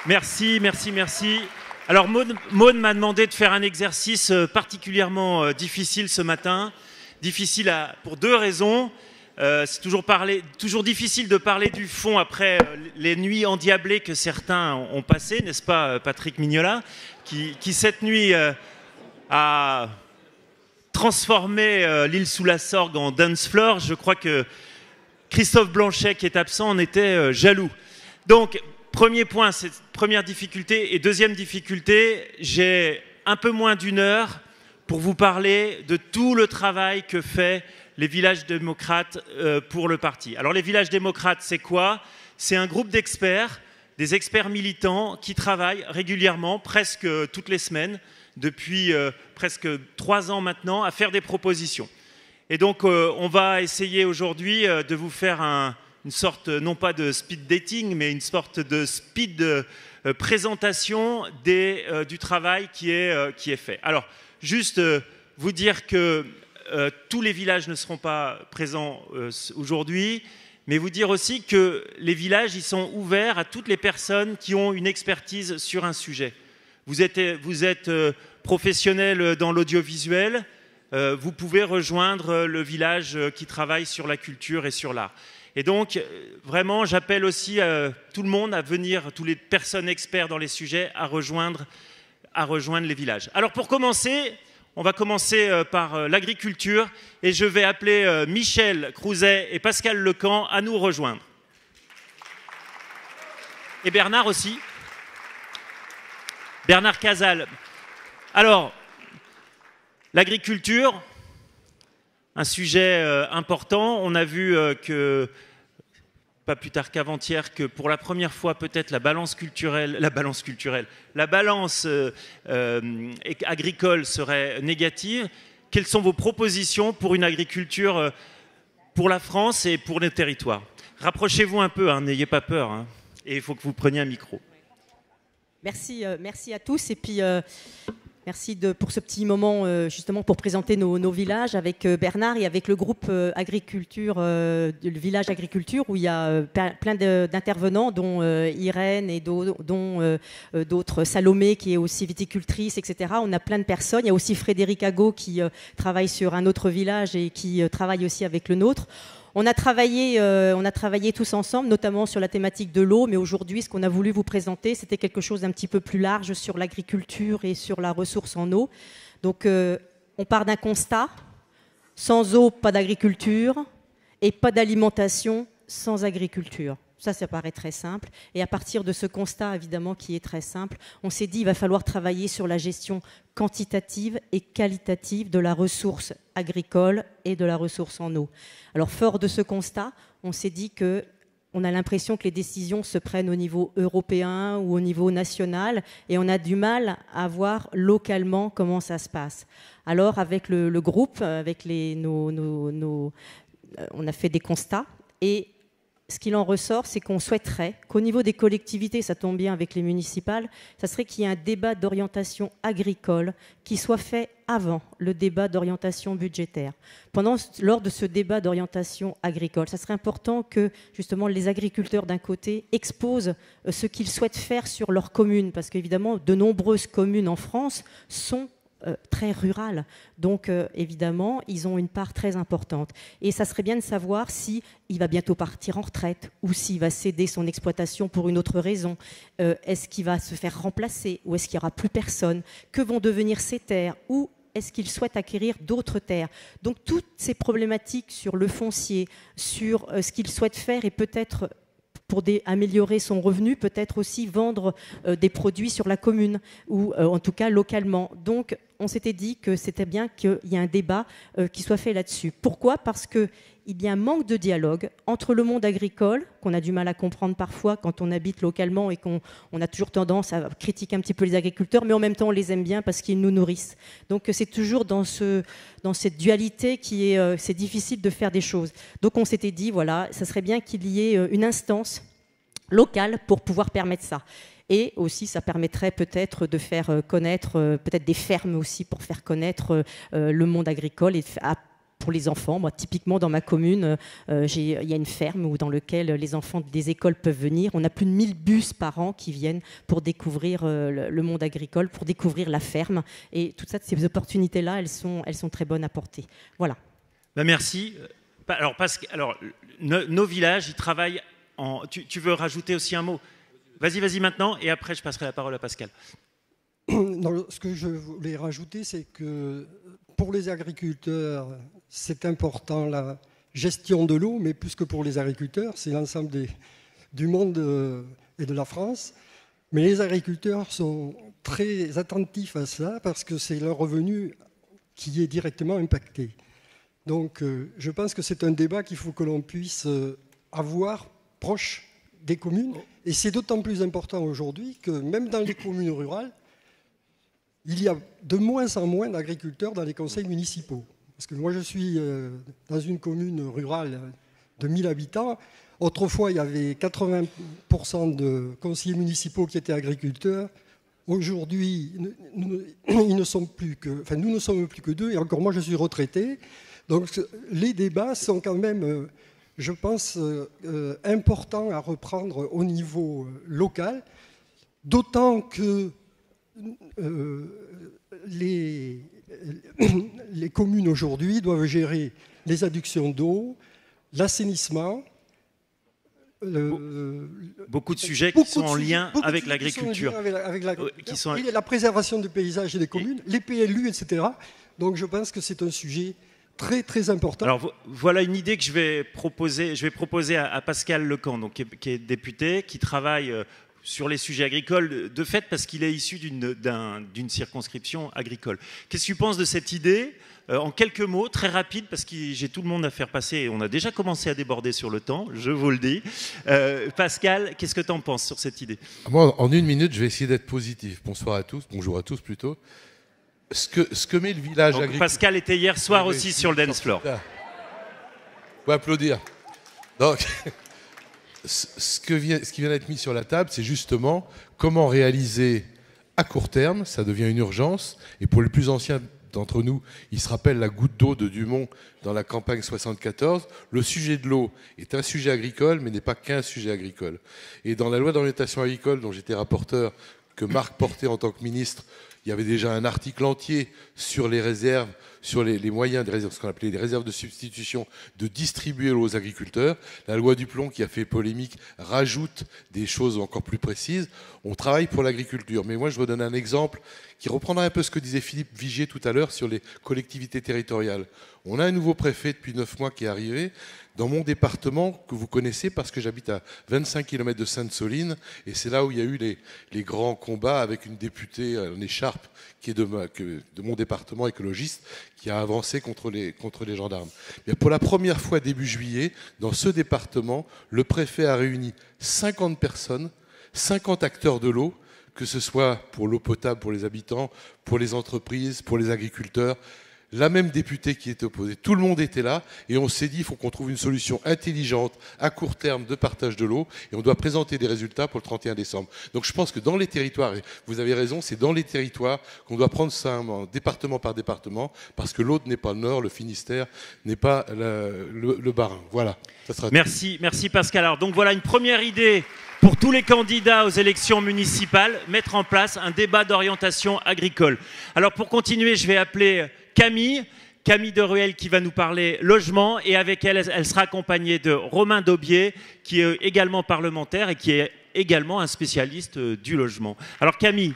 Merci, merci, merci. Alors Maud m'a demandé de faire un exercice particulièrement difficile ce matin. Difficile pour deux raisons. C'est toujours difficile de parler du fond après les nuits endiablées que certains ont passées, n'est-ce pas Patrick Mignola, qui cette nuit a transformé l'île sous la Sorgue en dance floor. Je crois que Christophe Blanchet, qui est absent, en était jaloux. Donc, premier point, c'est première difficulté. Et deuxième difficulté, j'ai un peu moins d'une heure pour vous parler de tout le travail que fait les villages démocrates pour le parti. Alors, les villages démocrates, c'est quoi? C'est un groupe d'experts, des experts militants qui travaillent régulièrement, presque toutes les semaines, depuis presque 3 ans maintenant, à faire des propositions. Et donc, on va essayer aujourd'hui de vous faire une sorte, non pas de speed dating, mais une sorte de speed présentation du travail qui est fait. Alors, juste vous dire que tous les villages ne seront pas présents aujourd'hui, mais vous dire aussi que les villages, ils sont ouverts à toutes les personnes qui ont une expertise sur un sujet. Vous êtes professionnel dans l'audiovisuel, vous pouvez rejoindre le village qui travaille sur la culture et sur l'art. Et donc, vraiment, j'appelle aussi tout le monde à venir, toutes les personnes experts dans les sujets, à rejoindre les villages. Alors, pour commencer, on va commencer par l'agriculture et je vais appeler Michel Crouzet et Pascal Lecamp à nous rejoindre. Et Bernard aussi. Bernard Casal. Alors, l'agriculture, un sujet important. On a vu pas plus tard qu'avant-hier, que pour la première fois, peut-être la balance agricole serait négative. Quelles sont vos propositions pour une agriculture pour la France et pour nos territoires? Rapprochez-vous un peu, hein, n'ayez pas peur. Hein, et il faut que vous preniez un micro. Merci à tous et puis merci pour ce petit moment justement pour présenter nos villages avec Bernard et avec le groupe agriculture, le village agriculture où il y a plein d'intervenants dont Irène et dont d'autres, Salomé qui est aussi viticultrice, etc. On a plein de personnes. Il y a aussi Frédéric Agot qui travaille sur un autre village et qui travaille aussi avec le nôtre. On a travaillé tous ensemble, notamment sur la thématique de l'eau, mais aujourd'hui, ce qu'on a voulu vous présenter, c'était quelque chose d'un petit peu plus large sur l'agriculture et sur la ressource en eau. Donc, on part d'un constat, sans eau, pas d'agriculture, et pas d'alimentation sans agriculture. Ça paraît très simple. Et à partir de ce constat, évidemment, qui est très simple, on s'est dit qu'il va falloir travailler sur la gestion quantitative et qualitative de la ressource agricole et de la ressource en eau. Alors, fort de ce constat, on s'est dit qu'on a l'impression que les décisions se prennent au niveau européen ou au niveau national et on a du mal à voir localement comment ça se passe. Alors, avec le groupe, avec on a fait des constats et ce qu'il en ressort, c'est qu'on souhaiterait qu'au niveau des collectivités, ça tombe bien avec les municipales, ça serait qu'il y ait un débat d'orientation agricole qui soit fait avant le débat d'orientation budgétaire. Lors de ce débat d'orientation agricole, ça serait important que justement les agriculteurs d'un côté exposent ce qu'ils souhaitent faire sur leur commune, parce qu'évidemment, de nombreuses communes en France sont très rurales. Donc, évidemment, ils ont une part très importante. Et ça serait bien de savoir s'il va bientôt partir en retraite ou s'il va céder son exploitation pour une autre raison. Est-ce qu'il va se faire remplacer ou est-ce qu'il n'y aura plus personne? Que vont devenir ces terres? Ou est-ce qu'il souhaite acquérir d'autres terres? Donc, toutes ces problématiques sur le foncier, sur ce qu'il souhaite faire et peut-être pour améliorer son revenu, peut-être aussi vendre des produits sur la commune ou en tout cas localement. Donc, on s'était dit que c'était bien qu'il y ait un débat qui soit fait là-dessus. Pourquoi? Parce qu'il y a un manque de dialogue entre le monde agricole, qu'on a du mal à comprendre parfois quand on habite localement et qu'on a toujours tendance à critiquer un petit peu les agriculteurs, mais en même temps on les aime bien parce qu'ils nous nourrissent. Donc c'est toujours dans cette dualité c'est difficile de faire des choses. Donc on s'était dit, voilà, ça serait bien qu'il y ait une instance locale pour pouvoir permettre ça. Et aussi, ça permettrait peut-être de faire connaître, peut-être des fermes aussi pour faire connaître le monde agricole et pour les enfants. Moi, typiquement, dans ma commune, il y a une ferme dans laquelle les enfants des écoles peuvent venir. On a plus de 1000 bus par an qui viennent pour découvrir le monde agricole, pour découvrir la ferme. Et toutes ces opportunités-là, elles sont très bonnes à porter. Voilà. Ben merci. Alors, nos villages, ils travaillent en... Tu veux rajouter aussi un mot? Vas-y maintenant, et après je passerai la parole à Pascal. Non, ce que je voulais rajouter, c'est que pour les agriculteurs, c'est important la gestion de l'eau, mais plus que pour les agriculteurs, c'est l'ensemble du monde et de la France. Mais les agriculteurs sont très attentifs à ça parce que c'est leur revenu qui est directement impacté. Donc je pense que c'est un débat qu'il faut que l'on puisse avoir proche des communes. Et c'est d'autant plus important aujourd'hui que même dans les communes rurales, il y a de moins en moins d'agriculteurs dans les conseils municipaux. Parce que moi, je suis dans une commune rurale de 1000 habitants. Autrefois, il y avait 80% de conseillers municipaux qui étaient agriculteurs. Aujourd'hui, nous ne sommes plus que 2. Et encore moi, je suis retraité. Donc les débats sont quand même... je pense, important à reprendre au niveau local, d'autant que les communes aujourd'hui doivent gérer les adductions d'eau, l'assainissement. Beaucoup de sujets qui sont en lien avec l'agriculture. Et la préservation du paysage et des communes, les PLU, etc. Donc je pense que c'est un sujet... très, très important. Alors voilà une idée que je vais proposer à Pascal Lecamp, donc, qui est député, qui travaille sur les sujets agricoles, de fait parce qu'il est issu d'une circonscription agricole. Qu'est-ce que tu penses de cette idée? En quelques mots, très rapide, parce que j'ai tout le monde à faire passer, et on a déjà commencé à déborder sur le temps, je vous le dis. Pascal, qu'est-ce que tu en penses sur cette idée? Moi, en une minute, je vais essayer d'être positif. Bonsoir à tous, bonjour à tous plutôt. Ce que met le village agricole... Pascal était hier soir aussi sur le dance floor. Vous pouvez applaudir. Donc, ce qui vient d'être mis sur la table, c'est justement comment réaliser à court terme, ça devient une urgence, et pour les plus anciens d'entre nous, ils se rappellent la goutte d'eau de Dumont dans la campagne 74. Le sujet de l'eau est un sujet agricole, mais n'est pas qu'un sujet agricole. Et dans la loi d'orientation agricole, dont j'étais rapporteur, que Marc portait en tant que ministre, il y avait déjà un article entier sur les réserves, sur les moyens, ce qu'on appelait les réserves de substitution, de distribuer l'eau aux agriculteurs. La loi Duplon, qui a fait polémique, rajoute des choses encore plus précises. On travaille pour l'agriculture. Mais moi, je vous donne un exemple qui reprendra un peu ce que disait Philippe Vigier tout à l'heure sur les collectivités territoriales. On a un nouveau préfet depuis 9 mois qui est arrivé dans mon département, que vous connaissez parce que j'habite à 25 km de Sainte-Soline, et c'est là où il y a eu les grands combats avec une députée en écharpe qui est de mon département, écologiste, qui a avancé contre les gendarmes. Mais pour la première fois début juillet, dans ce département, le préfet a réuni 50 personnes, 50 acteurs de l'eau, que ce soit pour l'eau potable pour les habitants, pour les entreprises, pour les agriculteurs, la même députée qui était opposée. Tout le monde était là et on s'est dit il faut qu'on trouve une solution intelligente à court terme de partage de l'eau et on doit présenter des résultats pour le 31 décembre. Donc je pense que dans les territoires, et vous avez raison, c'est dans les territoires qu'on doit prendre ça département par département parce que l'autre n'est pas le Nord, le Finistère n'est pas le Bas-Rhin. Voilà. Ça sera merci Pascal. Alors, donc voilà une première idée pour tous les candidats aux élections municipales, mettre en place un débat d'orientation agricole. Alors pour continuer, je vais appeler Camille Deruel qui va nous parler logement et avec elle sera accompagnée de Romain Daubier qui est également parlementaire et qui est également un spécialiste du logement. Alors Camille,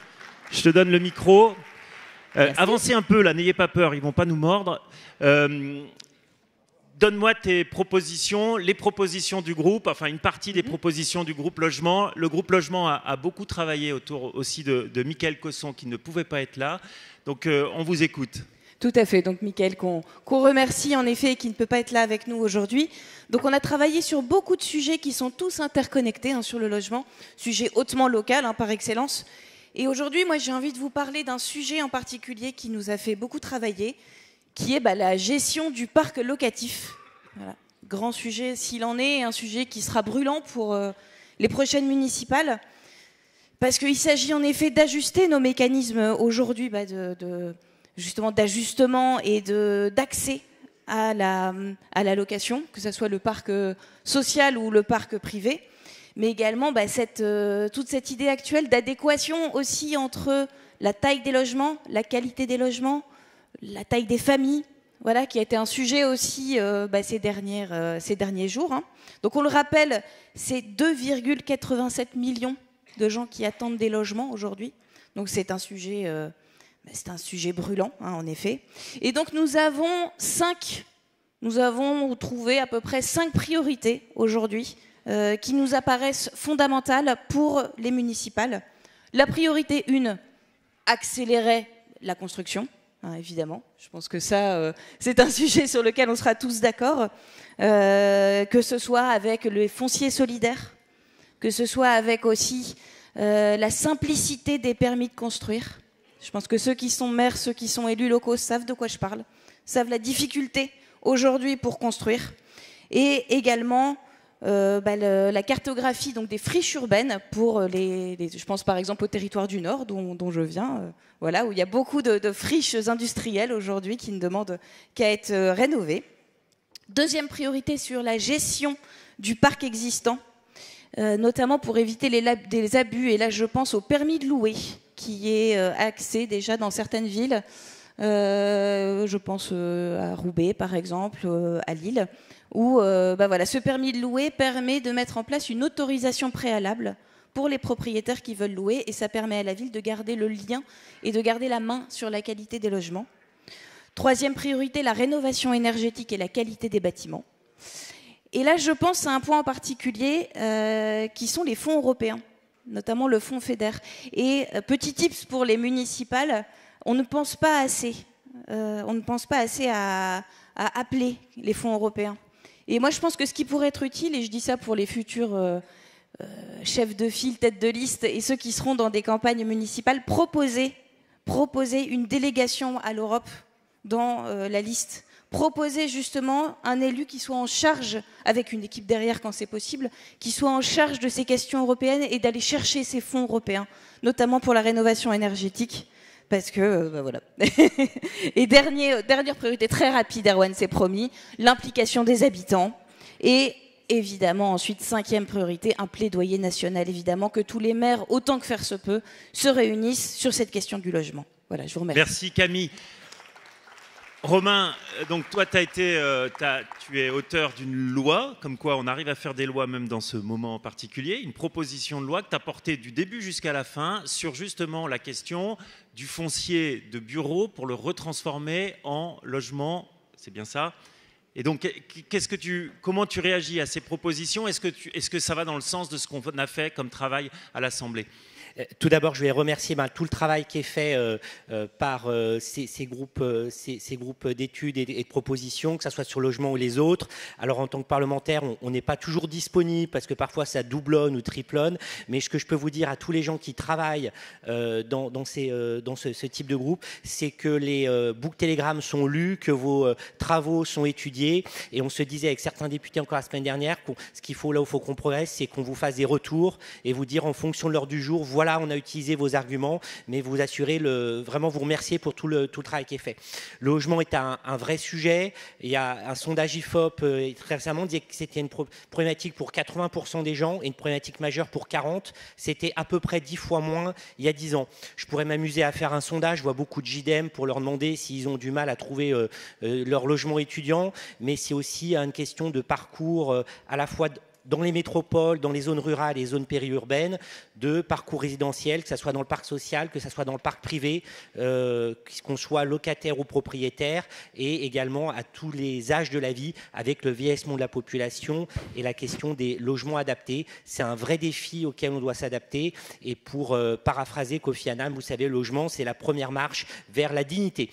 je te donne le micro. Avancez un peu là, n'ayez pas peur, ils ne vont pas nous mordre. Donne-moi tes propositions, les propositions du groupe, enfin une partie des propositions du groupe Logement. Le groupe Logement a beaucoup travaillé autour aussi de Mickaël Cosson qui ne pouvait pas être là. Donc on vous écoute. Tout à fait, donc Mickaël qu'on remercie en effet et qui ne peut pas être là avec nous aujourd'hui. Donc on a travaillé sur beaucoup de sujets qui sont tous interconnectés sur le logement, sujet hautement local par excellence. Et aujourd'hui, moi j'ai envie de vous parler d'un sujet en particulier qui nous a fait beaucoup travailler, qui est la gestion du parc locatif. Voilà. Grand sujet s'il en est, un sujet qui sera brûlant pour les prochaines municipales, parce qu'il s'agit en effet d'ajuster nos mécanismes aujourd'hui justement d'ajustement et d'accès à la location, que ce soit le parc social ou le parc privé, mais également toute cette idée actuelle d'adéquation aussi entre la taille des logements, la qualité des logements, la taille des familles, voilà, qui a été un sujet aussi ces derniers jours. Hein. Donc on le rappelle, c'est 2,87 millions de gens qui attendent des logements aujourd'hui. Donc c'est un sujet brûlant, hein, en effet. Et donc nous avons trouvé à peu près 5 priorités aujourd'hui qui nous apparaissent fondamentales pour les municipales. La priorité 1, accélérer la construction, hein, évidemment. Je pense que ça, c'est un sujet sur lequel on sera tous d'accord, que ce soit avec le foncier solidaire, que ce soit avec aussi la simplicité des permis de construire. Je pense que ceux qui sont maires, ceux qui sont élus locaux savent de quoi je parle, savent la difficulté aujourd'hui pour construire. Et également la cartographie donc, des friches urbaines pour je pense par exemple au territoire du Nord dont je viens, voilà, où il y a beaucoup de friches industrielles aujourd'hui qui ne demandent qu'à être rénovées. Deuxième priorité sur la gestion du parc existant, notamment pour éviter des abus. Et là, je pense au permis de louer qui est axé déjà dans certaines villes. Je pense à Roubaix, par exemple, à Lille, où ce permis de louer permet de mettre en place une autorisation préalable pour les propriétaires qui veulent louer, et ça permet à la ville de garder le lien et de garder la main sur la qualité des logements. Troisième priorité, la rénovation énergétique et la qualité des bâtiments. Et là, je pense à un point en particulier qui sont les fonds européens, notamment le fonds FEDER. Et petit tips pour les municipales, on ne pense pas assez. On ne pense pas assez à appeler les fonds européens. Et moi, je pense que ce qui pourrait être utile, et je dis ça pour les futurs chefs de file, têtes de liste, et ceux qui seront dans des campagnes municipales, proposer une délégation à l'Europe dans la liste. Proposer justement un élu qui soit en charge, avec une équipe derrière quand c'est possible, qui soit en charge de ces questions européennes et d'aller chercher ces fonds européens, notamment pour la rénovation énergétique. Parce que, voilà. Et dernière priorité très rapide, Erwan, c'est promis, l'implication des habitants. Et évidemment, ensuite, 5e priorité, un plaidoyer national, évidemment, que tous les maires, autant que faire se peut, se réunissent sur cette question du logement. Voilà, je vous remercie. Merci Camille. Romain, donc toi, tu es auteur d'une loi, comme quoi on arrive à faire des lois même dans ce moment en particulier, une proposition de loi que tu as portée du début jusqu'à la fin sur justement la question du foncier de bureau pour le retransformer en logement, c'est bien ça? Et donc, comment tu réagis à ces propositions? Est-ce que ça va dans le sens de ce qu'on a fait comme travail à l'Assemblée? Tout d'abord, je vais remercier tout le travail qui est fait par ces groupes d'études et de propositions, que ce soit sur le logement ou les autres. Alors, en tant que parlementaire, on n'est pas toujours disponible parce que parfois ça doublonne ou triplonne. Mais ce que je peux vous dire à tous les gens qui travaillent dans ce type de groupe, c'est que les boucles télégrammes sont lus, que vos travaux sont étudiés. Et on se disait avec certains députés encore la semaine dernière, ce qu'il faut là où il faut qu'on progresse, c'est qu'on vous fasse des retours et vous dire en fonction de l'heure du jour, voilà, on a utilisé vos arguments, mais vous assurez, vraiment vous remercier pour tout le travail qui est fait. Le logement est un vrai sujet. Il y a un sondage IFOP très récemment disait que c'était une problématique pour 80% des gens et une problématique majeure pour 40%. C'était à peu près 10 fois moins il y a 10 ans. Je pourrais m'amuser à faire un sondage. Je vois beaucoup de JDM pour leur demander s'ils ont du mal à trouver leur logement étudiant, mais c'est aussi une question de parcours à la fois dans les métropoles, dans les zones rurales et les zones périurbaines, de parcours résidentiels, que ce soit dans le parc social, que ce soit dans le parc privé, qu'on soit locataire ou propriétaire, et également à tous les âges de la vie, avec le vieillissement de la population et la question des logements adaptés. C'est un vrai défi auquel on doit s'adapter. Et pour paraphraser Kofi Annan, vous savez, le logement, c'est la première marche vers la dignité.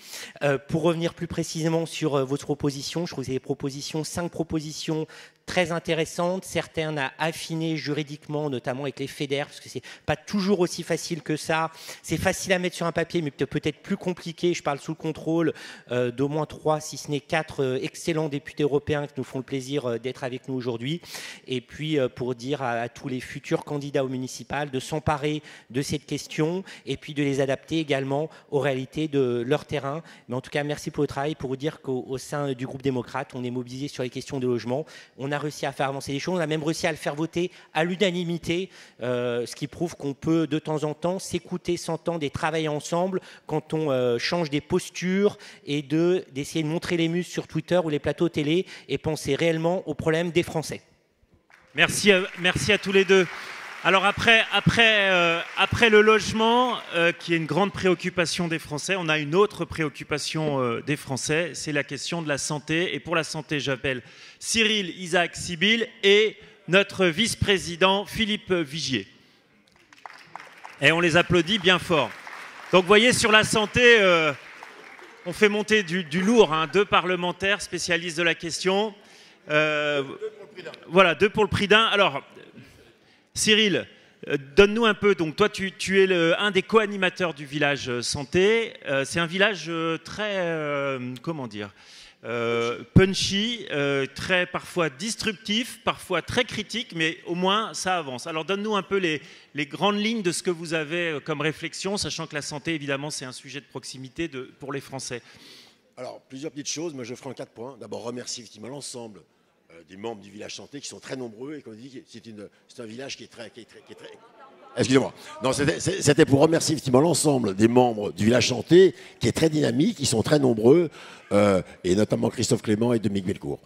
Pour revenir plus précisément sur votre proposition, je trouve que c'est des propositions, 5 propositions très intéressantes, certaines à affiner juridiquement, notamment avec les FEDER, parce que c'est pas toujours aussi facile que ça. C'est facile à mettre sur un papier, mais peut-être plus compliqué. Je parle sous le contrôle d'au moins 3, si ce n'est 4 excellents députés européens qui nous font le plaisir d'être avec nous aujourd'hui. Et puis pour dire à tous les futurs candidats aux municipales de s'emparer de cette question et puis de les adapter également aux réalités de leur terrain. Mais en tout cas, merci pour le travail, pour vous dire qu'au sein du groupe démocrate, on est mobilisé sur les questions de logement. On a réussi à faire avancer les choses, on a même réussi à le faire voter à l'unanimité, ce qui prouve qu'on peut de temps en temps s'écouter, s'entendre et travailler ensemble quand on change des postures et d'essayer de montrer les muscles sur Twitter ou les plateaux télé et penser réellement aux problèmes des Français. Merci à tous les deux. Alors après le logement, qui est une grande préoccupation des Français, on a une autre préoccupation des Français, c'est la question de la santé. Et pour la santé, j'appelle Cyril Isaac Sibyl et notre vice-président Philippe Vigier. Et on les applaudit bien fort. Donc vous voyez, sur la santé, on fait monter du lourd, hein, 2 parlementaires spécialistes de la question. Voilà, 2 pour le prix d'un. Alors, Cyril, donne-nous un peu. Donc, toi, tu es un des co-animateurs du village santé. C'est un village très, comment dire, punchy, très parfois disruptif, parfois très critique, mais au moins ça avance. Alors, donne-nous un peu les grandes lignes de ce que vous avez comme réflexion, sachant que la santé, évidemment, c'est un sujet de proximité pour les Français. Alors, plusieurs petites choses. Moi, je ferai en 4 points. D'abord, remercier effectivement l'ensemble des membres du village santé qui sont très nombreux et comme on dit, c'est un village qui est très... Excusez-moi. Non, c'était pour remercier effectivement l'ensemble des membres du village santé qui est très dynamique, qui sont très nombreux, et notamment Christophe Clément et Dominique Bellecourt.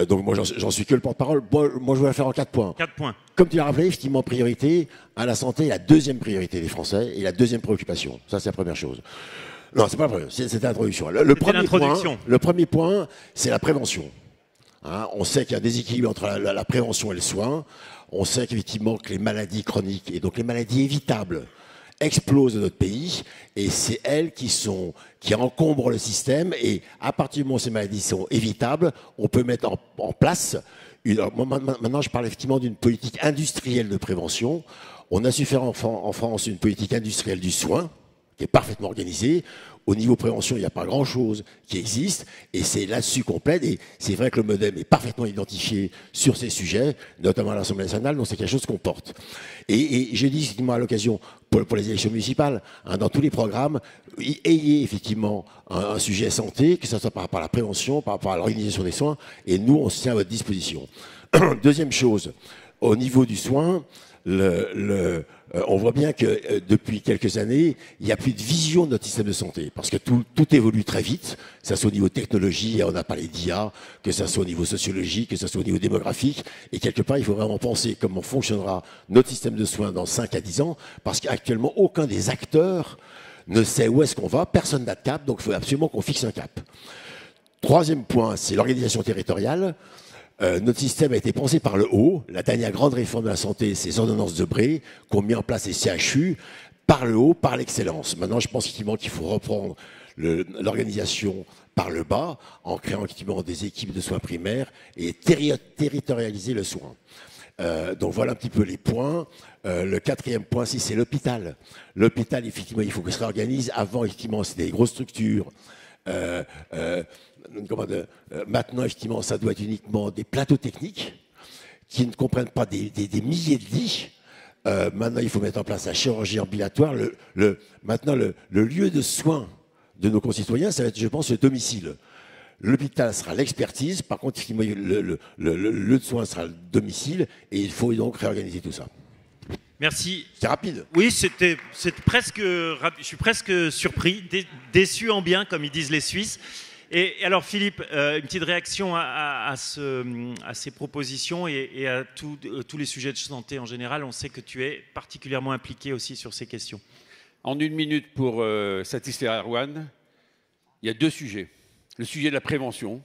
Donc moi, j'en suis que le porte-parole. Moi, je vais la faire en 4 points. 4 points. Comme tu l'as rappelé, effectivement, priorité à la santé, la deuxième priorité des Français et la deuxième préoccupation. Ça, c'est la première chose. Non, c'est pas vrai. C'était l'introduction. Le premier point, c'est la prévention. Hein, on sait qu'il y a un déséquilibre entre la prévention et le soin. On sait qu'effectivement que les maladies chroniques et donc les maladies évitables explosent dans notre pays et c'est elles qui encombrent le système et à partir du moment où ces maladies sont évitables, on peut mettre en place maintenant je parle effectivement d'une politique industrielle de prévention. On a su faire en France une politique industrielle du soin qui est parfaitement organisée. Au niveau prévention, il n'y a pas grand-chose qui existe et c'est là-dessus qu'on plaide. Et c'est vrai que le MODEM est parfaitement identifié sur ces sujets, notamment à l'Assemblée nationale, donc c'est quelque chose qu'on porte. Et j'ai dit effectivement à l'occasion, pour les élections municipales, hein, dans tous les programmes, ayez effectivement un sujet santé, que ce soit par rapport à la prévention, par rapport à l'organisation des soins, et nous, on se tient à votre disposition. Deuxième chose, au niveau du soin, on voit bien que depuis quelques années, il n'y a plus de vision de notre système de santé, parce que tout évolue très vite, que ce soit au niveau technologie, on a parlé d'IA, que ce soit au niveau sociologique, que ce soit au niveau démographique, et quelque part, il faut vraiment penser comment fonctionnera notre système de soins dans 5 à 10 ans, parce qu'actuellement, aucun des acteurs ne sait où est-ce qu'on va, personne n'a de cap, donc il faut absolument qu'on fixe un cap. Troisième point, c'est l'organisation territoriale. Notre système a été pensé par le haut. La dernière grande réforme de la santé, c'est les ordonnances de Bré, qui ont mis en place les CHU, par le haut, par l'excellence. Maintenant, je pense effectivement qu'il faut reprendre l'organisation par le bas, en créant effectivement des équipes de soins primaires et territorialiser le soin. Donc voilà un petit peu les points. Le quatrième point, c'est l'hôpital. L'hôpital, effectivement, il faut que ça se réorganise. Avant, effectivement, c'était des grosses structures. Maintenant, effectivement, ça doit être uniquement des plateaux techniques qui ne comprennent pas des milliers de lits. Maintenant, il faut mettre en place la chirurgie ambulatoire. Maintenant, le lieu de soins de nos concitoyens, ça va être, je pense, le domicile. L'hôpital sera l'expertise. Par contre, le lieu de soins sera le domicile. Et il faut donc réorganiser tout ça. Merci. C'est rapide. Oui, c'est presque. Je suis presque surpris, déçu en bien, comme ils disent les Suisses. Et alors, Philippe, une petite réaction à ces propositions et à tous les sujets de santé en général. On sait que tu es particulièrement impliqué aussi sur ces questions. En 1 minute pour satisfaire Erwan, il y a 2 sujets. Le sujet de la prévention.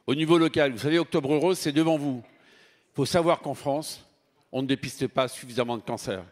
Au niveau local, vous savez, Octobre Rose, c'est devant vous. Il faut savoir qu'en France, on ne dépiste pas suffisamment de cancers.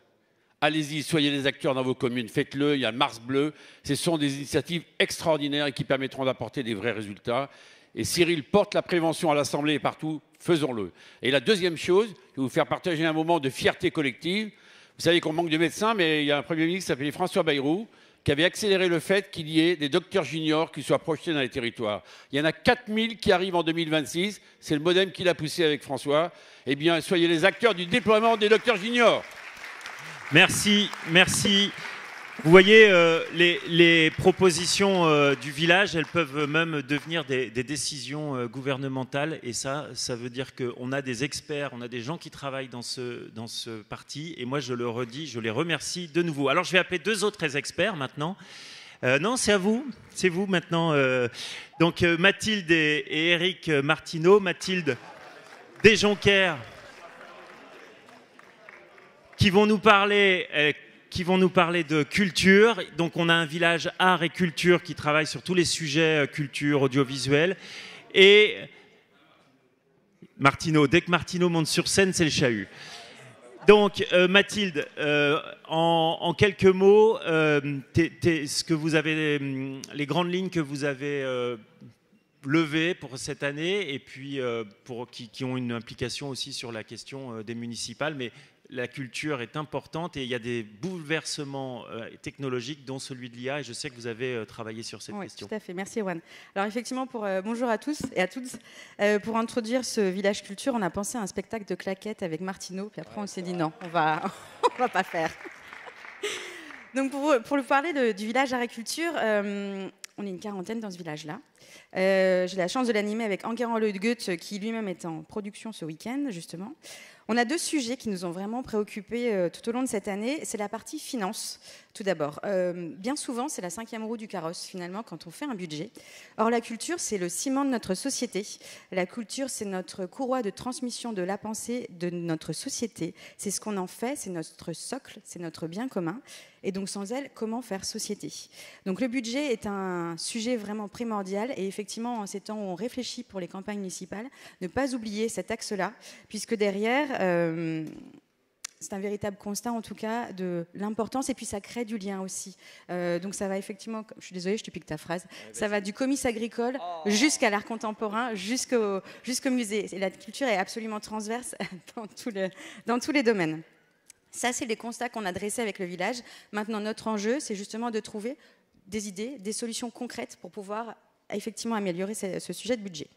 Allez-y, soyez les acteurs dans vos communes, faites-le, il y a Mars Bleu. Ce sont des initiatives extraordinaires et qui permettront d'apporter des vrais résultats. Et Cyril porte la prévention à l'Assemblée et partout, Faisons-le. Et la deuxième chose, je vais vous faire partager un moment de fierté collective. Vous savez qu'on manque de médecins, mais il y a un Premier ministre qui s'appelait François Bayrou, qui avait accéléré le fait qu'il y ait des docteurs juniors qui soient projetés dans les territoires. Il y en a 4000 qui arrivent en 2026. C'est le MoDem qui l'a poussé avec François. Eh bien, soyez les acteurs du déploiement des docteurs juniors. Merci, merci. Vous voyez, les propositions du village, elles peuvent même devenir des décisions gouvernementales. Et ça veut dire qu'on a des experts, on a des gens qui travaillent dans ce parti. Et moi, je le redis, je les remercie de nouveau. Alors, je vais appeler deux autres experts maintenant. Non, c'est à vous. C'est vous maintenant. Donc, Mathilde et Éric Martineau. Mathilde Desjonquers, qui vont nous parler de culture. Donc on a un village art et culture qui travaille sur tous les sujets culture, audiovisuel. Et Martineau, dès que Martineau monte sur scène, c'est le chahut. Donc Mathilde, en quelques mots, ce que vous avez, les grandes lignes que vous avez levées pour cette année, et puis qui ont une implication aussi sur la question des municipales, mais la culture est importante et il y a des bouleversements technologiques, dont celui de l'IA, et je sais que vous avez travaillé sur cette question. Tout à fait, merci Erwan. Alors effectivement, bonjour à tous et à toutes. Pour introduire ce village culture, on a pensé à un spectacle de claquettes avec Martineau, puis après on s'est dit non, on va pas faire. Donc pour vous parler du village agriculture, on est une quarantaine dans ce village-là. J'ai la chance de l'animer avec Enguerrand Le Goethe, qui lui-même est en production ce week-end, justement. On a deux sujets qui nous ont vraiment préoccupés tout au long de cette année. C'est la partie finance, tout d'abord. Bien souvent, c'est la cinquième roue du carrosse, finalement, quand on fait un budget. Or, la culture, c'est le ciment de notre société. La culture, c'est notre courroie de transmission de la pensée de notre société. C'est ce qu'on en fait, c'est notre socle, c'est notre bien commun. Et donc, sans elle, comment faire société? Donc, le budget est un sujet vraiment primordial. Et effectivement, en ces temps où on réfléchit pour les campagnes municipales, ne pas oublier cet axe-là, puisque derrière, c'est un véritable constat, en tout cas, de l'importance. Et puis, ça crée du lien aussi. Donc, ça va effectivement... Je suis désolée, je te pique ta phrase. Ça va du comice agricole jusqu'à l'art contemporain, jusqu'au musée. Et la culture est absolument transverse dans tous les domaines. Ça, c'est les constats qu'on a dressés avec le village. Maintenant, notre enjeu, c'est justement de trouver des idées, des solutions concrètes pour pouvoir effectivement améliorer ce sujet de budget.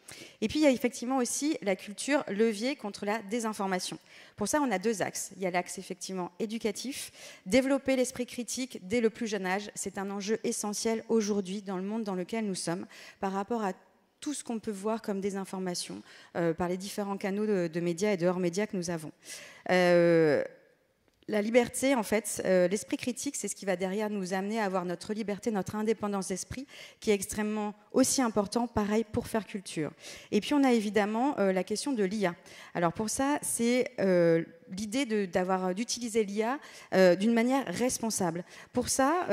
Et puis, il y a effectivement aussi la culture levier contre la désinformation. Pour ça, on a deux axes. Il y a l'axe effectivement éducatif. Développer l'esprit critique dès le plus jeune âge, c'est un enjeu essentiel aujourd'hui dans le monde dans lequel nous sommes par rapport à tout ce qu'on peut voir comme désinformation par les différents canaux de médias et de hors-médias que nous avons. La liberté, en fait, l'esprit critique, c'est ce qui va derrière nous amener à avoir notre liberté, notre indépendance d'esprit, qui est extrêmement aussi important, pareil, pour faire culture. Et puis, on a évidemment la question de l'IA. Alors, pour ça, c'est l'idée d'utiliser l'IA d'une manière responsable. Pour ça...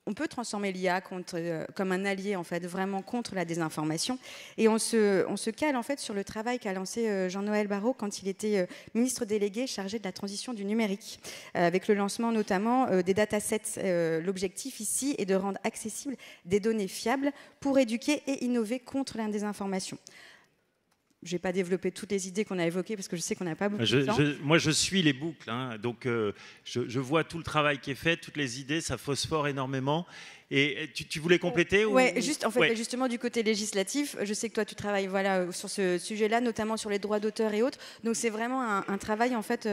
on peut transformer l'IA comme un allié, en fait, vraiment contre la désinformation. Et on se cale, en fait, sur le travail qu'a lancé Jean-Noël Barrot quand il était ministre délégué chargé de la transition du numérique, avec le lancement notamment des datasets. L'objectif ici est de rendre accessibles des données fiables pour éduquer et innover contre la désinformation. Je ne vais pas développer toutes les idées qu'on a évoquées parce que je sais qu'on n'a pas beaucoup de temps. Moi, je suis les boucles. Donc, je vois tout le travail qui est fait, toutes les idées, ça phosphore énormément. Et tu voulais compléter Oui, juste, en fait, justement, du côté législatif, je sais que toi, tu travailles sur ce sujet-là, notamment sur les droits d'auteur et autres. Donc, c'est vraiment un travail, en fait,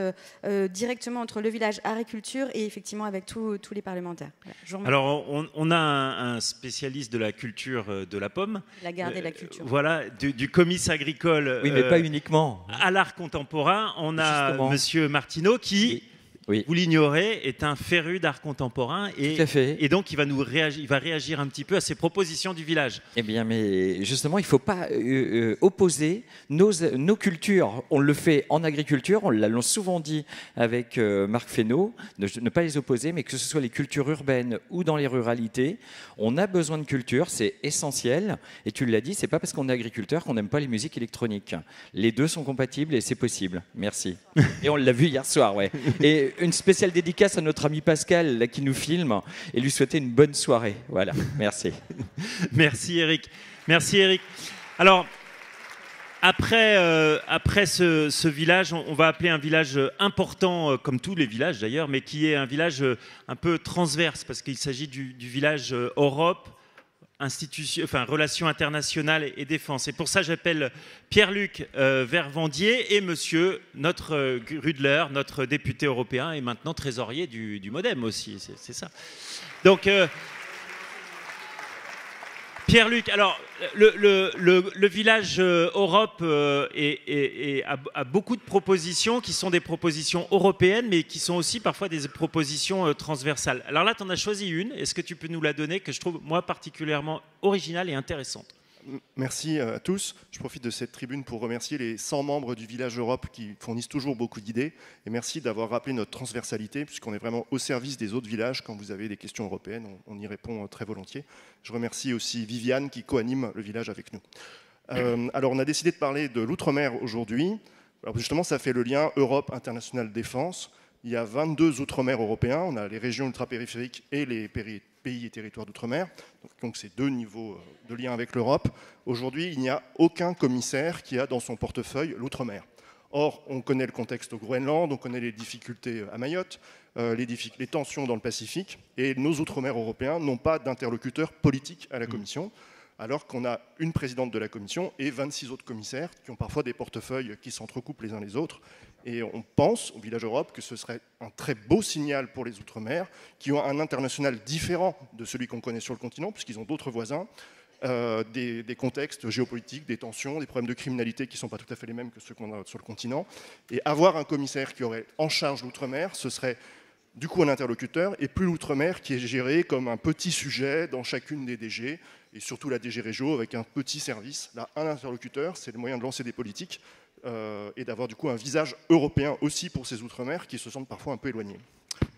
directement entre le village agriculture et effectivement avec tous les parlementaires. Voilà, alors, on a un spécialiste de la culture de la pomme. La garde et la culture. Voilà, du comice agricole. Oui, mais pas uniquement. À l'art contemporain, on a Monsieur Martineau qui... Oui. Vous l'ignorez, est un féru d'art contemporain et donc il va réagir un petit peu à ces propositions du village. Eh bien, mais justement, il ne faut pas opposer nos cultures. On le fait en agriculture, on l'a souvent dit avec Marc Fesneau, ne pas les opposer, mais que ce soit les cultures urbaines ou dans les ruralités, on a besoin de culture, c'est essentiel. Et tu l'as dit, c'est pas parce qu'on est agriculteur qu'on n'aime pas les musiques électroniques. Les deux sont compatibles et c'est possible. Merci. Et on l'a vu hier soir, ouais. Et une spéciale dédicace à notre ami Pascal là, qui nous filme et lui souhaiter une bonne soirée. Voilà, merci. Merci Eric. Merci Eric. Alors, Après ce village, on va appeler un village important, comme tous les villages d'ailleurs, mais qui est un village un peu transverse, parce qu'il s'agit du village Europe, relations internationales et défense. Et pour ça, j'appelle Pierre-Luc Vervandier et monsieur, notre Grudler, notre député européen et maintenant trésorier du MoDem aussi, c'est ça. Donc, Pierre-Luc, alors, le village Europe a beaucoup de propositions qui sont des propositions européennes, mais qui sont aussi parfois des propositions transversales. Alors là, tu en as choisi une. Est-ce que tu peux nous la donner, que je trouve, moi, particulièrement originale et intéressante? Merci à tous. Je profite de cette tribune pour remercier les 100 membres du Village Europe qui fournissent toujours beaucoup d'idées. Et merci d'avoir rappelé notre transversalité, puisqu'on est vraiment au service des autres villages. Quand vous avez des questions européennes, on y répond très volontiers. Je remercie aussi Viviane qui co-anime le village avec nous. Alors, on a décidé de parler de l'outre-mer aujourd'hui. Alors, justement, ça fait le lien Europe Internationale Défense. Il y a 22 outre-mer européens. On a les régions ultrapériphériques et les pays et territoires d'outre-mer. Donc c'est 2 niveaux de lien avec l'Europe. Aujourd'hui, il n'y a aucun commissaire qui a dans son portefeuille l'outre-mer. Or, on connaît le contexte au Groenland, on connaît les difficultés à Mayotte, les tensions dans le Pacifique, et nos outre-mer européens n'ont pas d'interlocuteur politique à la Commission, alors qu'on a une présidente de la Commission et 26 autres commissaires qui ont parfois des portefeuilles qui s'entrecoupent les uns les autres. Et on pense, au Village Europe, que ce serait un très beau signal pour les Outre-mer, qui ont un international différent de celui qu'on connaît sur le continent, puisqu'ils ont d'autres voisins, des contextes géopolitiques, des tensions, des problèmes de criminalité qui ne sont pas tout à fait les mêmes que ceux qu'on a sur le continent. Et avoir un commissaire qui aurait en charge l'Outre-mer, ce serait du coup un interlocuteur, et plus l'Outre-mer qui est géré comme un petit sujet dans chacune des DG, et surtout la DG Régio avec un petit service. Là, un interlocuteur, c'est le moyen de lancer des politiques, et d'avoir du coup un visage européen aussi pour ces Outre-mer qui se sentent parfois un peu éloignés.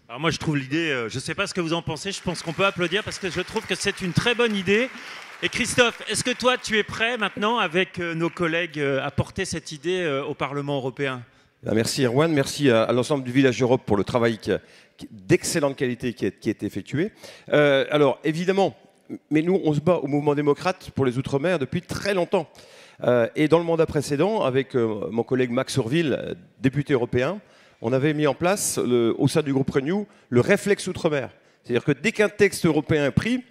Alors moi je trouve l'idée, je ne sais pas ce que vous en pensez, je pense qu'on peut applaudir parce que je trouve que c'est une très bonne idée. Et Christophe, est-ce que toi tu es prêt maintenant avec nos collègues à porter cette idée au Parlement européen? Merci Erwan, merci à l'ensemble du Village Europe pour le travail d'excellente qualité qui est effectué. Alors évidemment, mais nous on se bat au mouvement démocrate pour les Outre-mer depuis très longtemps. Et dans le mandat précédent, avec mon collègue Max Surville, député européen, on avait mis en place, au sein du groupe Renew, le réflexe Outre-mer. C'est-à-dire que dès qu'un texte européen est pris,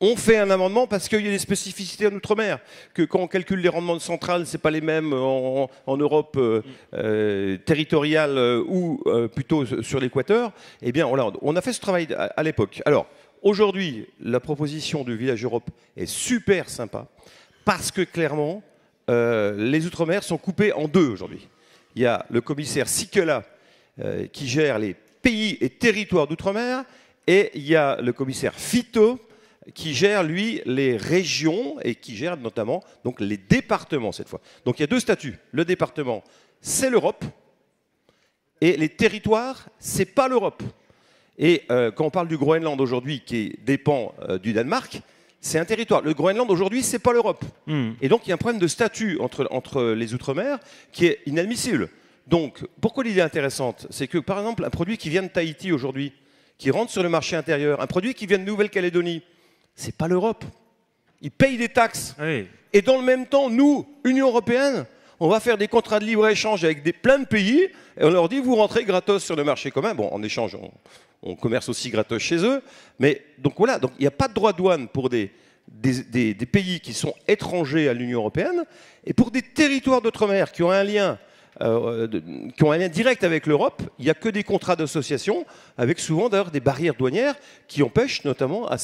on fait un amendement parce qu'il y a des spécificités en Outre-mer. Que quand on calcule les rendements de centrales, ce n'est pas les mêmes en Europe territoriale ou plutôt sur l'équateur. Eh bien, on a fait ce travail à l'époque. Alors, aujourd'hui, la proposition du Village Europe est super sympa parce que clairement, les Outre-mer sont coupés en 2 aujourd'hui. Il y a le commissaire Sikela qui gère les pays et territoires d'Outre-mer et il y a le commissaire Fito qui gère, lui, les régions et qui gère notamment donc, les départements cette fois. Donc il y a 2 statuts. Le département, c'est l'Europe et les territoires, c'est pas l'Europe. Et quand on parle du Groenland aujourd'hui qui dépend du Danemark, c'est un territoire. Le Groenland, aujourd'hui, ce n'est pas l'Europe. Et donc, il y a un problème de statut entre les Outre-mer qui est inadmissible. Donc, pourquoi l'idée est intéressante? C'est que, par exemple, un produit qui vient de Tahiti aujourd'hui, qui rentre sur le marché intérieur, un produit qui vient de Nouvelle-Calédonie, ce n'est pas l'Europe. Ils payent des taxes. Oui. Et dans le même temps, nous, Union européenne, on va faire des contrats de libre-échange avec plein de pays, et on leur dit, vous rentrez gratos sur le marché commun. Bon, en échange, on commerce aussi gratos chez eux. Mais donc voilà, donc il n'y a pas de droit de douane pour des pays qui sont étrangers à l'Union européenne. Et pour des territoires d'outre-mer qui ont un lien direct avec l'Europe, il n'y a que des contrats d'association, avec souvent d'ailleurs des barrières douanières qui empêchent notamment à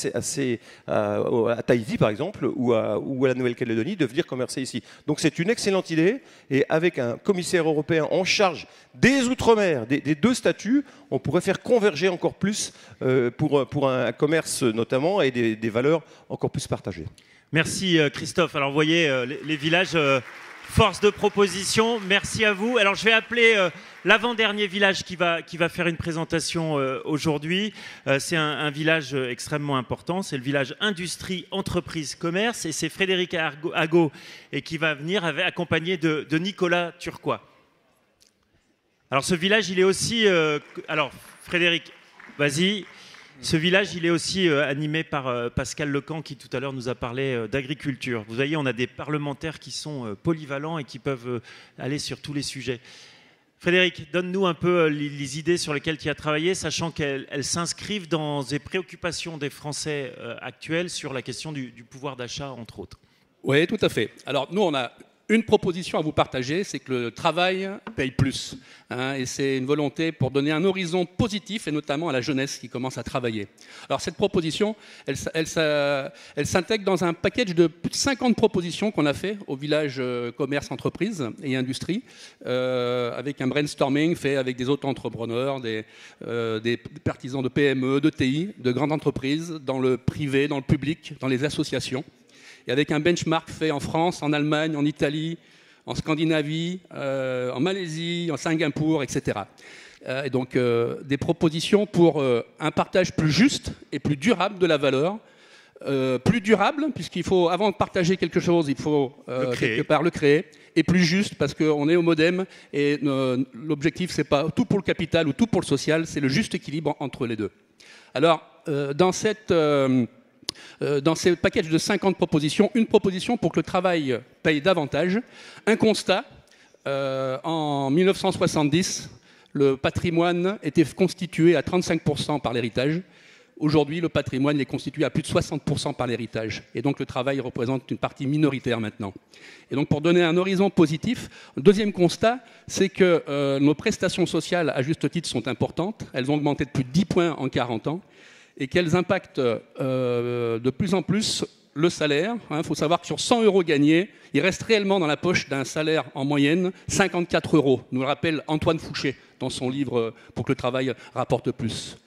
Tahiti par exemple ou à la Nouvelle-Calédonie de venir commercer ici. Donc c'est une excellente idée et avec un commissaire européen en charge des Outre-mer, des 2 statuts, on pourrait faire converger encore plus pour un commerce notamment et des valeurs encore plus partagées. Merci Christophe. Alors vous voyez les villages... Force de proposition, merci à vous. Alors je vais appeler l'avant-dernier village qui va faire une présentation aujourd'hui. C'est un village extrêmement important, c'est le village Industrie, Entreprise, Commerce, et c'est Frédéric Agot et qui va venir accompagné de Nicolas Turquois. Alors ce village, il est aussi... alors Frédéric, vas-y. Ce village, il est aussi animé par Pascal Lecamp, qui tout à l'heure nous a parlé d'agriculture. Vous voyez, on a des parlementaires qui sont polyvalents et qui peuvent aller sur tous les sujets. Frédéric, donne-nous un peu les idées sur lesquelles tu as travaillé, sachant qu'elles s'inscrivent dans des préoccupations des Français actuels sur la question du pouvoir d'achat, entre autres. Oui, tout à fait. Alors, nous, on a une proposition à vous partager, c'est que le travail paye plus. Et c'est une volonté pour donner un horizon positif, et notamment à la jeunesse qui commence à travailler. Alors cette proposition, elle s'intègre dans un package de plus de 50 propositions qu'on a fait au village commerce, entreprise et industrie, avec un brainstorming fait avec des auto-entrepreneurs, des partisans de PME, de TI, de grandes entreprises, dans le privé, dans le public, dans les associations. Et avec un benchmark fait en France, en Allemagne, en Italie, en Scandinavie, en Malaisie, en Singapour, etc. Et donc des propositions pour un partage plus juste et plus durable de la valeur. Plus durable, puisqu'il faut, avant de partager quelque chose, il faut quelque part le créer. Et plus juste, parce qu'on est au modem, et l'objectif, c'est pas tout pour le capital ou tout pour le social, c'est le juste équilibre entre les deux. Alors, dans ces packages de 50 propositions, une proposition pour que le travail paye davantage. Un constat, en 1970, le patrimoine était constitué à 35% par l'héritage. Aujourd'hui, le patrimoine est constitué à plus de 60% par l'héritage. Et donc, le travail représente une partie minoritaire maintenant. Et donc, pour donner un horizon positif, le deuxième constat, c'est que nos prestations sociales, à juste titre, sont importantes. Elles ont augmenté de plus de 10 points en 40 ans. Et qu'elles impactent de plus en plus le salaire. Il faut savoir que sur 100 € gagnés, il reste réellement dans la poche d'un salaire en moyenne 54 €, nous le rappelle Antoine Fouché dans son livre « Pour que le travail rapporte plus ».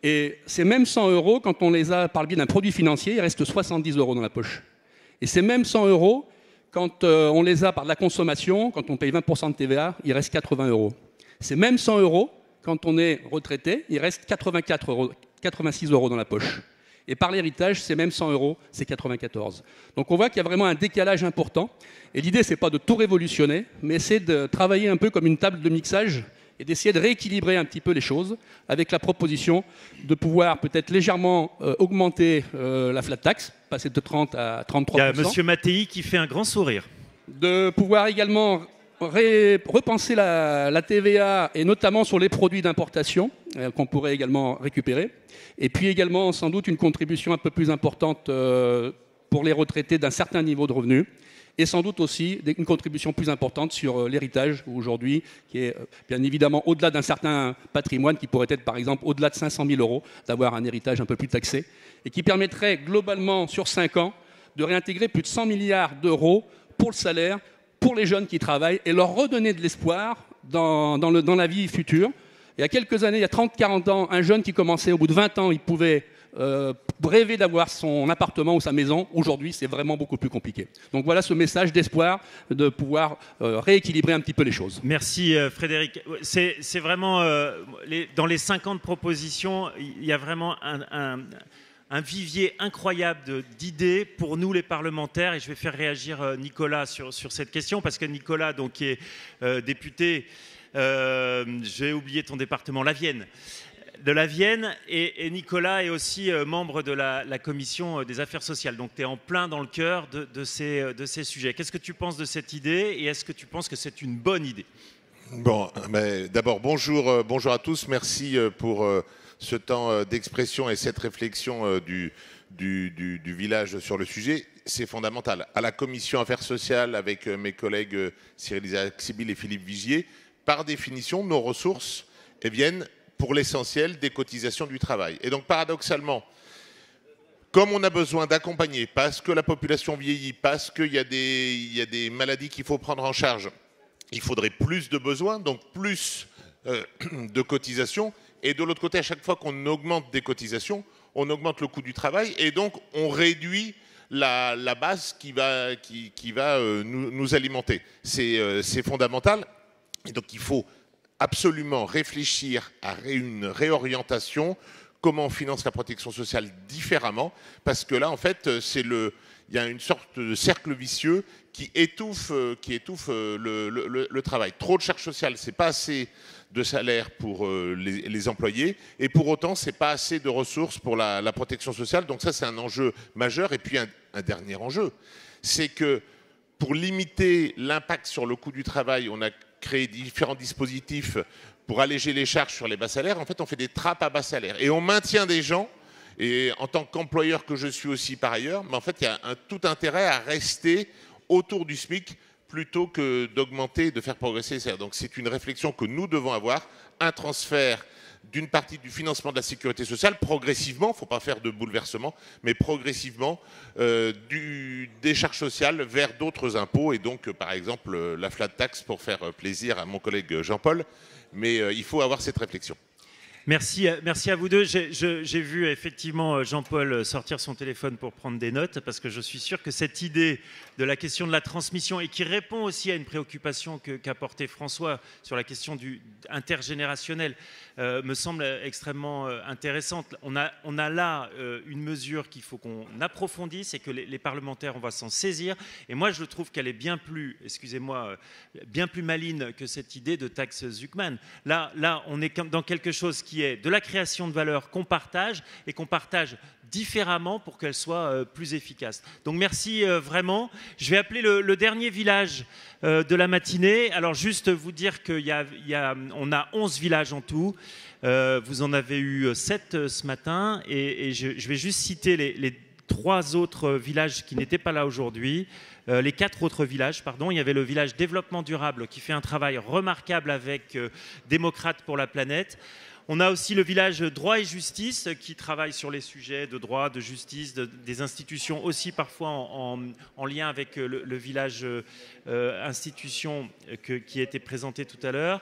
Et ces mêmes 100 €, quand on les a par le biais d'un produit financier, il reste 70 € dans la poche. Et ces mêmes 100 €, quand on les a par de la consommation, quand on paye 20% de TVA, il reste 80 €. Ces mêmes 100 €, quand on est retraité, il reste 86 € dans la poche. Et par l'héritage, c'est même 100 €, c'est 94. Donc on voit qu'il y a vraiment un décalage important. Et l'idée, c'est pas de tout révolutionner, mais c'est de travailler un peu comme une table de mixage et d'essayer de rééquilibrer un petit peu les choses avec la proposition de pouvoir peut-être légèrement augmenter la flat tax, passer de 30 à 33%. Il y a M. Mattei qui fait un grand sourire. De pouvoir également repenser la TVA, et notamment sur les produits d'importation, qu'on pourrait également récupérer. Et puis également, sans doute, une contribution un peu plus importante pour les retraités d'un certain niveau de revenus. Et sans doute aussi une contribution plus importante sur l'héritage, aujourd'hui, qui est bien évidemment au-delà d'un certain patrimoine, qui pourrait être par exemple au-delà de 500 000 €, d'avoir un héritage un peu plus taxé, et qui permettrait globalement, sur 5 ans, de réintégrer plus de 100 milliards d'euros pour le salaire, pour les jeunes qui travaillent, et leur redonner de l'espoir dans la vie future. Il y a quelques années, il y a 30-40 ans, un jeune qui commençait, au bout de 20 ans, il pouvait rêver d'avoir son appartement ou sa maison. Aujourd'hui, c'est vraiment beaucoup plus compliqué. Donc voilà ce message d'espoir de pouvoir rééquilibrer un petit peu les choses. Merci Frédéric. C'est vraiment, dans les 50 propositions, il y a vraiment un vivier incroyable d'idées pour nous les parlementaires, et je vais faire réagir Nicolas sur cette question, parce que Nicolas, donc, qui est député, j'ai oublié ton département, la Vienne, et Nicolas est aussi membre de la commission des affaires sociales, donc tu es en plein dans le cœur de ces sujets. Qu'est-ce que tu penses de cette idée, et est-ce que tu penses que c'est une bonne idée? Bon, mais d'abord, bonjour à tous, merci pour ce temps d'expression et cette réflexion du village sur le sujet. C'est fondamental. À la commission affaires sociales, avec mes collègues Cyril Isaac-Sibille et Philippe Vigier, par définition, nos ressources viennent pour l'essentiel des cotisations du travail. Et donc, paradoxalement, comme on a besoin d'accompagner, parce que la population vieillit, parce qu'il y a des maladies qu'il faut prendre en charge, il faudrait plus de besoins, donc plus de cotisations. Et de l'autre côté, à chaque fois qu'on augmente des cotisations, on augmente le coût du travail, et donc on réduit la base qui va nous alimenter. C'est fondamental. Et donc il faut absolument réfléchir à une réorientation, comment on finance la protection sociale différemment, parce que là, en fait, il y a une sorte de cercle vicieux qui étouffe le travail. Trop de charges sociales, c'est pas assez de salaire pour les employés, et pour autant, c'est pas assez de ressources pour la protection sociale. Donc ça, c'est un enjeu majeur. Et puis un dernier enjeu, c'est que pour limiter l'impact sur le coût du travail, on a créé différents dispositifs pour alléger les charges sur les bas salaires. En fait, on fait des trappes à bas salaire et on maintient des gens. Et en tant qu'employeur que je suis aussi par ailleurs, mais en fait, il y a tout intérêt à rester autour du SMIC plutôt que d'augmenter et de faire progresser les salaires. Donc c'est une réflexion que nous devons avoir, un transfert d'une partie du financement de la sécurité sociale, progressivement, il ne faut pas faire de bouleversement, mais progressivement, des charges sociales vers d'autres impôts, et donc par exemple la flat tax pour faire plaisir à mon collègue Jean-Paul, mais il faut avoir cette réflexion. Merci à vous deux. J'ai vu effectivement Jean-Paul sortir son téléphone pour prendre des notes, parce que je suis sûr que cette idée de la question de la transmission, et qui répond aussi à une préoccupation qu'a portée François sur la question intergénérationnelle, me semble extrêmement intéressante. On a là une mesure qu'il faut qu'on approfondisse et que les parlementaires, on va s'en saisir. Et moi, je trouve qu'elle est bien plus, excusez-moi, bien plus maligne que cette idée de taxe Zuckman. Là, on est dans quelque chose qui est de la création de valeur qu'on partage et qu'on partage différemment pour qu'elle soit plus efficace. Donc merci vraiment. Je vais appeler le dernier village de la matinée. Alors juste vous dire qu'on a 11 villages en tout. Vous en avez eu 7 ce matin et je vais juste citer les 3 autres villages qui n'étaient pas là aujourd'hui. Les 4 autres villages, pardon. Il y avait le village développement durable qui fait un travail remarquable avec Démocrates pour la planète. On a aussi le village droit et justice qui travaille sur les sujets de droit, de justice, des institutions aussi parfois en lien avec le village institution qui a été présenté tout à l'heure,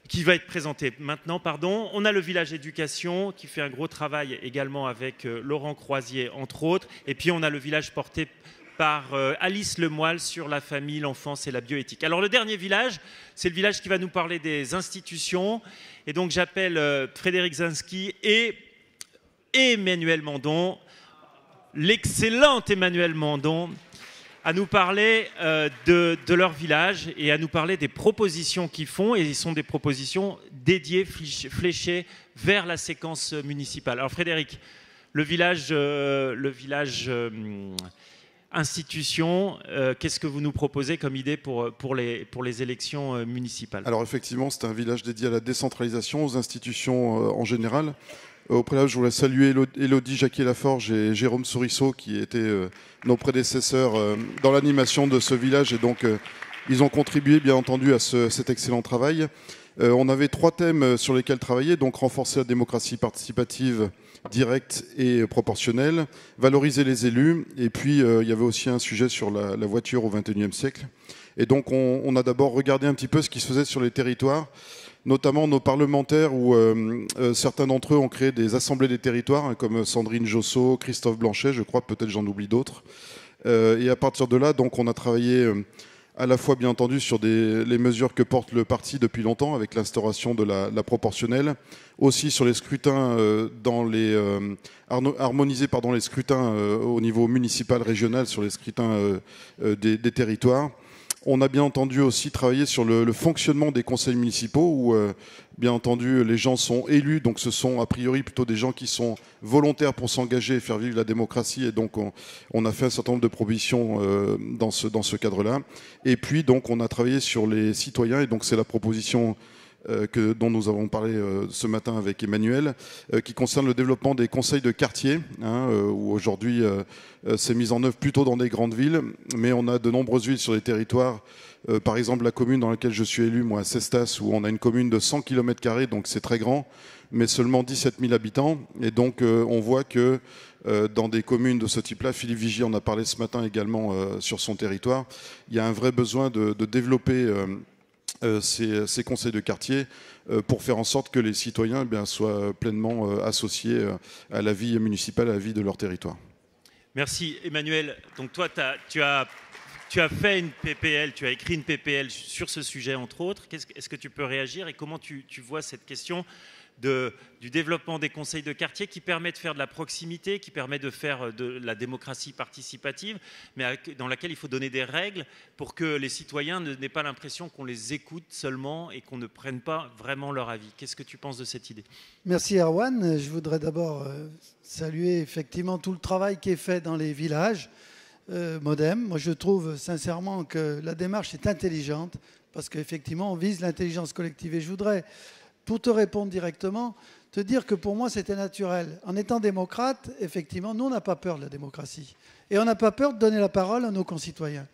qui va être présenté maintenant, pardon. On a le village éducation qui fait un gros travail également avec Laurent Croisier entre autres. Et puis on a le village porté par Alice Lemoyle sur la famille, l'enfance et la bioéthique. Alors le dernier village, c'est le village qui va nous parler des institutions. Et donc j'appelle Frédéric Zinsky et Emmanuel Mandon, l'excellent Emmanuel Mandon, à nous parler de leur village et à nous parler des propositions qu'ils font. Et ce sont des propositions dédiées, fléchées vers la séquence municipale. Alors Frédéric, le village institution, qu'est-ce que vous nous proposez comme idée pour les élections municipales? Alors effectivement, c'est un village dédié à la décentralisation, aux institutions en général. Au préalable, je voulais saluer Élodie Jacquier-Laforge et Jérôme Sourisseau, qui étaient nos prédécesseurs dans l'animation de ce village. Et donc, ils ont contribué, bien entendu, à cet excellent travail. On avait 3 thèmes sur lesquels travailler, donc renforcer la démocratie participative directe et proportionnelle, valoriser les élus, et puis il y avait aussi un sujet sur la voiture au XXIe siècle. Et donc on a d'abord regardé un petit peu ce qui se faisait sur les territoires, notamment nos parlementaires où certains d'entre eux ont créé des assemblées des territoires, hein, comme Sandrine Josso, Christophe Blanchet, je crois, peut-être j'en oublie d'autres. Et à partir de là, donc on a travaillé à la fois, bien entendu, sur les mesures que porte le parti depuis longtemps, avec l'instauration de la proportionnelle, aussi sur les scrutins, harmoniser les scrutins au niveau municipal, régional, sur les scrutins des territoires. On a bien entendu aussi travaillé sur le fonctionnement des conseils municipaux où, bien entendu, les gens sont élus, donc ce sont a priori plutôt des gens qui sont volontaires pour s'engager et faire vivre la démocratie. Et donc on a fait un certain nombre de propositions dans ce cadre-là. Et puis donc on a travaillé sur les citoyens et donc c'est la proposition dont nous avons parlé ce matin avec Emmanuel, qui concerne le développement des conseils de quartier, où aujourd'hui c'est mis en œuvre plutôt dans des grandes villes, mais on a de nombreuses villes sur les territoires, par exemple la commune dans laquelle je suis élu, moi à Cestas, où on a une commune de 100 km², donc c'est très grand, mais seulement 17 000 habitants, et donc on voit que dans des communes de ce type-là, Philippe Vigier en a parlé ce matin également sur son territoire, il y a un vrai besoin de développer ces conseils de quartier pour faire en sorte que les citoyens soient pleinement associés à la vie municipale, à la vie de leur territoire. Merci Emmanuel. Donc toi, tu as fait une PPL, tu as écrit une PPL sur ce sujet entre autres. Est-ce que tu peux réagir et comment tu vois cette question du développement des conseils de quartier qui permet de faire de la proximité, qui permet de faire de la démocratie participative, mais dans laquelle il faut donner des règles pour que les citoyens n'aient pas l'impression qu'on les écoute seulement et qu'on ne prenne pas vraiment leur avis. Qu'est-ce que tu penses de cette idée? Merci Erwan. Je voudrais d'abord saluer effectivement tout le travail qui est fait dans les villages MODEM. Moi je trouve sincèrement que la démarche est intelligente parce qu'effectivement on vise l'intelligence collective. Et je voudrais, pour te répondre directement, te dire que pour moi c'était naturel. En étant démocrate, effectivement, nous on n'a pas peur de la démocratie. Et on n'a pas peur de donner la parole à nos concitoyens.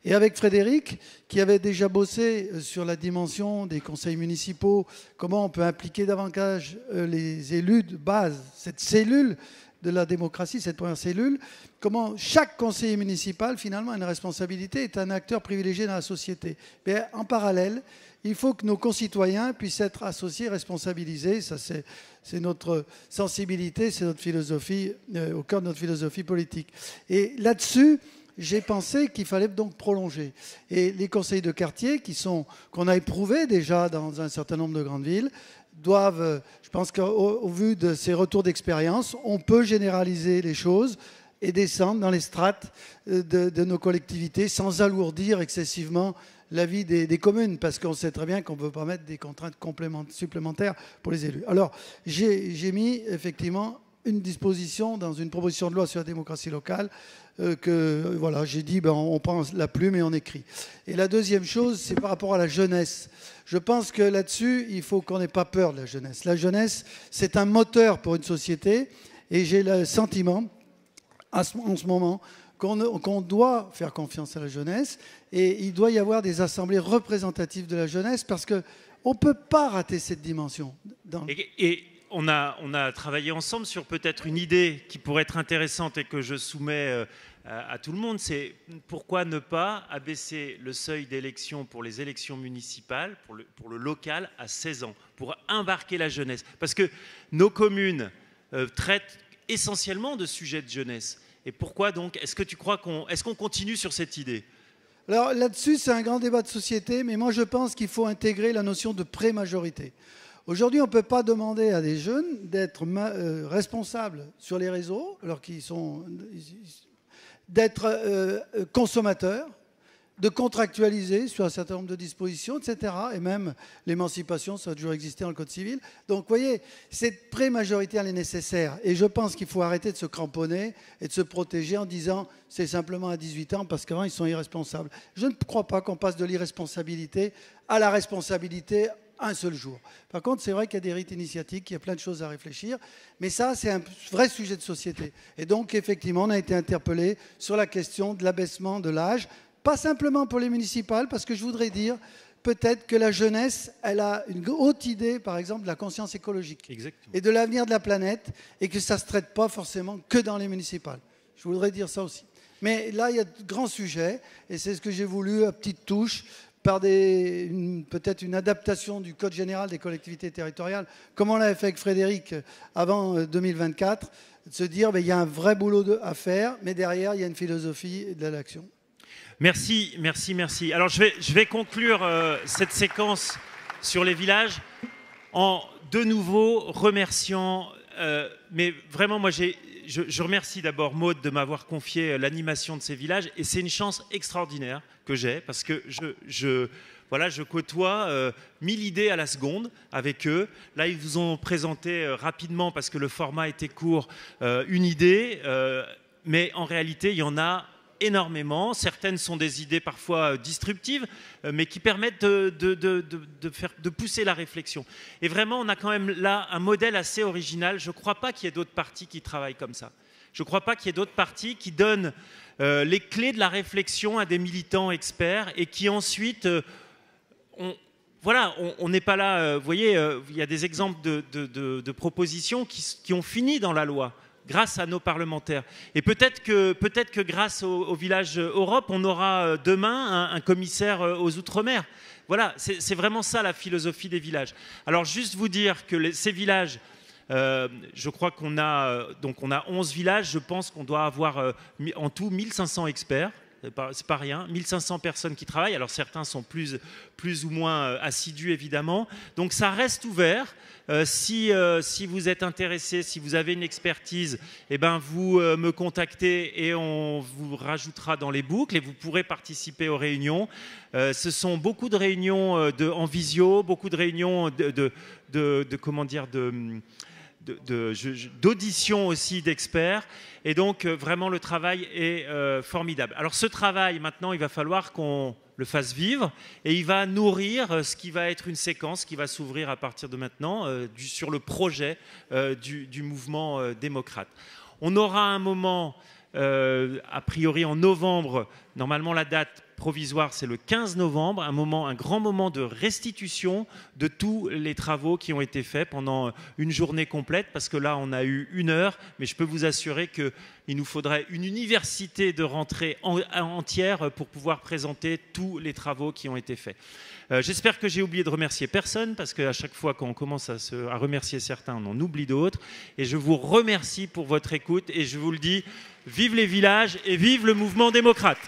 Et avec Frédéric, qui avait déjà bossé sur la dimension des conseils municipaux, comment on peut impliquer davantage les élus de base, cette cellule de la démocratie, cette première cellule, comment chaque conseiller municipal, finalement, a une responsabilité, est un acteur privilégié dans la société. Mais en parallèle, il faut que nos concitoyens puissent être associés, responsabilisés. Ça, c'est notre sensibilité, c'est notre philosophie, au cœur de notre philosophie politique. Et là-dessus, j'ai pensé qu'il fallait donc prolonger. Et les conseils de quartier, qu'on a éprouvés déjà dans un certain nombre de grandes villes, doivent, je pense qu'au vu de ces retours d'expérience, on peut généraliser les choses et descendre dans les strates de nos collectivités sans alourdir excessivement la vie des communes, parce qu'on sait très bien qu'on ne peut pas mettre des contraintes supplémentaires pour les élus. Alors, j'ai mis effectivement une disposition dans une proposition de loi sur la démocratie locale que, voilà, j'ai dit, on prend la plume et on écrit. Et la deuxième chose, c'est par rapport à la jeunesse. Je pense que là-dessus, il faut qu'on n'ait pas peur de la jeunesse. La jeunesse, c'est un moteur pour une société, et j'ai le sentiment, en ce moment, qu'on doit faire confiance à la jeunesse, et il doit y avoir des assemblées représentatives de la jeunesse, parce qu'on ne peut pas rater cette dimension. Et on a travaillé ensemble sur peut-être une idée qui pourrait être intéressante et que je soumets à tout le monde, c'est pourquoi ne pas abaisser le seuil d'élection pour les élections municipales, pour le local, à 16 ans, pour embarquer la jeunesse. Parce que nos communes traitent essentiellement de sujets de jeunesse. Et pourquoi donc? Est-ce que tu crois est-ce qu'on continue sur cette idée? Alors là-dessus, c'est un grand débat de société, mais moi je pense qu'il faut intégrer la notion de pré-majorité. Aujourd'hui, on ne peut pas demander à des jeunes d'être responsables sur les réseaux, alors qu'ils sont... d'être consommateurs, de contractualiser sur un certain nombre de dispositions, etc. Et même l'émancipation, ça a toujours existé dans le Code civil. Donc, vous voyez, cette pré-majorité, elle est nécessaire. Et je pense qu'il faut arrêter de se cramponner et de se protéger en disant c'est simplement à 18 ans parce qu'avant, ils sont irresponsables. Je ne crois pas qu'on passe de l'irresponsabilité à la responsabilité un seul jour. Par contre, c'est vrai qu'il y a des rites initiatiques, qu'il y a plein de choses à réfléchir, mais ça, c'est un vrai sujet de société. Et donc, effectivement, on a été interpellé sur la question de l'abaissement de l'âge, pas simplement pour les municipales, parce que je voudrais dire peut-être que la jeunesse, elle a une haute idée, par exemple, de la conscience écologique. Exactement. Et de l'avenir de la planète, et que ça ne se traite pas forcément que dans les municipales. Je voudrais dire ça aussi. Mais là, il y a de grands sujets, et c'est ce que j'ai voulu, à petite touche, par peut-être une adaptation du Code général des collectivités territoriales, comme on l'avait fait avec Frédéric avant 2024, de se dire il y a un vrai boulot à faire, mais derrière, il y a une philosophie de l'action. Merci, merci, merci. Alors, je vais conclure cette séquence sur les villages en de nouveau remerciant, mais vraiment, moi, je remercie d'abord Maud de m'avoir confié l'animation de ces villages, et c'est une chance extraordinaire que j'ai, parce que je côtoie 1000 idées à la seconde avec eux. Là, ils vous ont présenté rapidement, parce que le format était court, une idée, mais en réalité, il y en a énormément. Certaines sont des idées parfois disruptives, mais qui permettent de pousser la réflexion. Et vraiment, on a quand même là un modèle assez original. Je ne crois pas qu'il y ait d'autres partis qui travaillent comme ça. Je ne crois pas qu'il y ait d'autres partis qui donnent les clés de la réflexion à des militants experts et qui ensuite... on n'est pas là... vous voyez, il y a des exemples de propositions qui ont fini dans la loi, grâce à nos parlementaires. Et peut-être que grâce au Village Europe, on aura demain un commissaire aux Outre-mer. Voilà, c'est vraiment ça la philosophie des villages. Alors juste vous dire que ces villages, je crois qu'on a 11 villages, je pense qu'on doit avoir en tout 1500 experts c'est pas rien, 1500 personnes qui travaillent, alors certains sont plus ou moins assidus évidemment, donc ça reste ouvert. Si vous êtes intéressé, si vous avez une expertise, eh ben vous me contactez et on vous rajoutera dans les boucles et vous pourrez participer aux réunions. Ce sont beaucoup de réunions en visio, beaucoup de réunions d'audition aussi d'experts, et donc vraiment le travail est formidable. Alors ce travail maintenant, il va falloir qu'on le fasse vivre, et il va nourrir ce qui va être une séquence qui va s'ouvrir à partir de maintenant sur le projet du mouvement démocrate. On aura un moment a priori en novembre, normalement la date provisoire c'est le 15 novembre, un grand moment de restitution de tous les travaux qui ont été faits pendant une journée complète, parce que là on a eu 1 heure, mais je peux vous assurer qu'il nous faudrait une université de rentrée entière pour pouvoir présenter tous les travaux qui ont été faits. J'espère que j'ai oublié de remercier personne, parce qu'à chaque fois quand on commence à remercier certains, on en oublie d'autres, et je vous remercie pour votre écoute, et je vous le dis, vive les villages et vive le mouvement démocrate.